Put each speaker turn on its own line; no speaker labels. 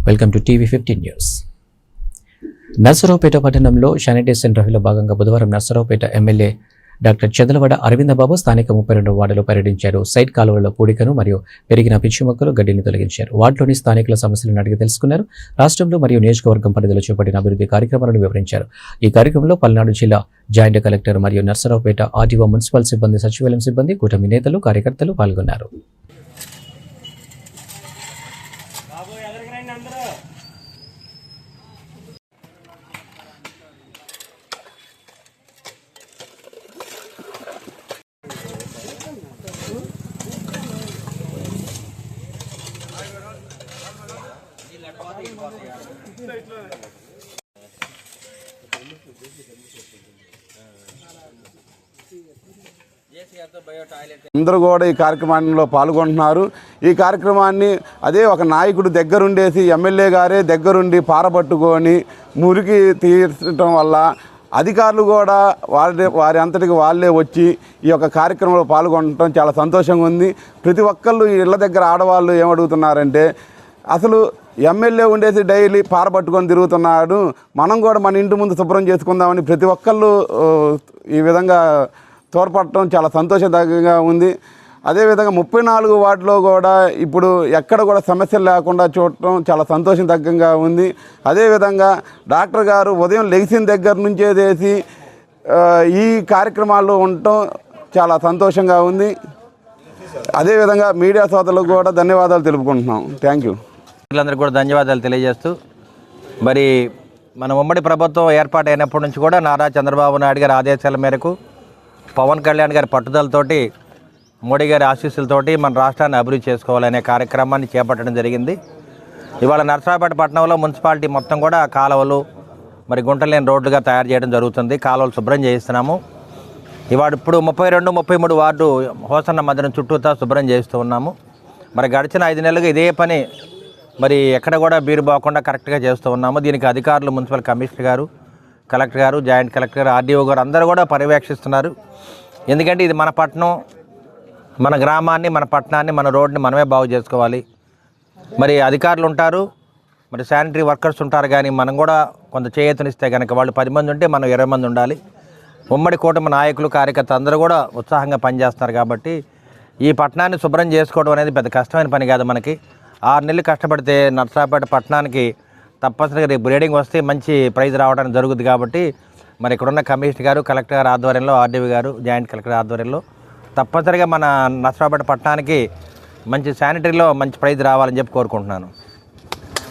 Welcome to TV 15 news. Narasaraopet పట్టణంలో sanitization డ్రైవ్లో భాగంగా బుధవారం నర్సరావుపేట ఎమ్మెల్యే డాక్టర్ చంద్రవడ అరవిందబాబు స్థానిక 32 వార్డులో పర్యటించారు. సైడ్ కాలువల్లో పూడికను మరియు పెరిగిన పిచ్చి మొక్కలు గడ్డిని తొలగించారు. వార్డులోని స్థానికుల సమస్యలను అడిగి తెలుసుకున్నారు. రాష్ట్రంలో మరియు నియోజకవర్గం పరిధిలో చేపట్టిన అభివృద్ధి కార్యక్రమాలను వివరించారు. ఈ కార్యక్రమంలో పల్నాడు జిల్లా జాయింట్ కలెక్టర్ మరియు నర్సరావుపేట ఆర్డీఓ, మున్సిపల్ సిబ్బంది, సచివాలయం సిబ్బంది, కూటమి నేతలు, కార్యకర్తలు పాల్గొన్నారు.
అందరూ కూడా ఈ కార్యక్రమంలో పాల్గొంటున్నారు. ఈ కార్యక్రమాన్ని అదే ఒక నాయకుడు దగ్గరుండేసి ఎమ్మెల్యే గారే దగ్గరుండి పారబట్టుకొని మురికి తీర్చడం వల్ల అధికారులు కూడా వారి అంతటికి వాళ్ళే వచ్చి ఈ యొక్క కార్యక్రమంలో పాల్గొనడం చాలా సంతోషంగా ఉంది. ప్రతి ఒక్కళ్ళు ఇళ్ళ దగ్గర ఆడవాళ్ళు ఏమడుగుతున్నారంటే, అసలు ఎమ్మెల్యే ఉండేసి డైలీ పారబట్టుకొని తిరుగుతున్నాడు, మనం కూడా మన ఇంటి ముందు శుభ్రం చేసుకుందామని ప్రతి ఒక్కళ్ళు ఈ విధంగా తోడ్పడటం చాలా సంతోషదాయకంగా ఉంది. అదేవిధంగా 34 వార్డులో కూడా ఇప్పుడు ఎక్కడ కూడా సమస్యలు లేకుండా చూడటం చాలా సంతోషదాయకంగా ఉంది. అదేవిధంగా డాక్టర్ గారు ఉదయం లెగిసిన దగ్గర నుంచే చేసి ఈ కార్యక్రమాల్లో ఉండటం చాలా సంతోషంగా ఉంది. అదేవిధంగా మీడియా సోదరులకు కూడా ధన్యవాదాలు తెలుపుకుంటున్నాం. Thank you.
అందరికీ కూడా ధన్యవాదాలు తెలియజేస్తూ, మరి మన ఉమ్మడి ప్రభుత్వం ఏర్పాటైనప్పటి నుంచి కూడా నారా చంద్రబాబు నాయుడు గారి ఆదేశాల మేరకు, పవన్ కళ్యాణ్ గారి పట్టుదలతోటి, మోడీ గారి ఆశీస్సులతోటి మన రాష్ట్రాన్ని అభివృద్ధి చేసుకోవాలనే కార్యక్రమాన్ని చేపట్టడం జరిగింది. ఇవాళ నర్సరావుపేట పట్టణంలో మున్సిపాలిటీ మొత్తం కూడా కాలువలు, మరి గుంటలేని రోడ్లుగా తయారు చేయడం జరుగుతుంది. కాలువలు శుభ్రం చేయిస్తున్నాము. ఇవాళ ఇప్పుడు 32, 33 వార్డు హోసన్న మధ్యన చుట్టూతా శుభ్రం చేస్తూ ఉన్నాము. మరి గడిచిన 5 నెలలుగా ఇదే పని, మరి ఎక్కడ కూడా బీరు పోకుండా కరెక్ట్గా చేస్తూ ఉన్నాము. దీనికి అధికారులు, మున్సిపల్ కమిషనర్ గారు, కలెక్టర్ గారు, జాయింట్ కలెక్టర్ గారు, ఆర్డీఓ గారు అందరూ కూడా పర్యవేక్షిస్తున్నారు. ఎందుకంటే ఇది మన పట్టణం, మన గ్రామాన్ని, మన పట్టణాన్ని, మన రోడ్ని మనమే బాగు చేసుకోవాలి. మరి అధికారులు ఉంటారు, మరి శానిటరీ వర్కర్స్ ఉంటారు, కానీ మనం కూడా కొంత చేయూతనిస్తే కనుక వాళ్ళు 10 మంది ఉంటే మనం 20 మంది ఉండాలి. ఉమ్మడి కూటమి నాయకులు, కార్యకర్తలు అందరూ కూడా ఉత్సాహంగా పనిచేస్తున్నారు. కాబట్టి ఈ పట్టణాన్ని శుభ్రం చేసుకోవడం అనేది పెద్ద కష్టమైన పని కాదు. మనకి 6 నెలలు కష్టపడితే నర్సరావుపేట పట్టణానికి తప్పనిసరిగా రేపు రేటింగ్ వస్తే మంచి ప్రైజ్ రావడానికి జరుగుతుంది. కాబట్టి మరి ఇక్కడున్న కమిషనర్ గారు, కలెక్టర్ గారు ఆధ్వర్యంలో, ఆర్డీఓ గారు, జాయింట్ కలెక్టర్ ఆధ్వర్యంలో తప్పనిసరిగా మన నర్సరావుపేట పట్టణానికి మంచి శానిటరీలో మంచి ప్రైజ్ రావాలని చెప్పి కోరుకుంటున్నాను.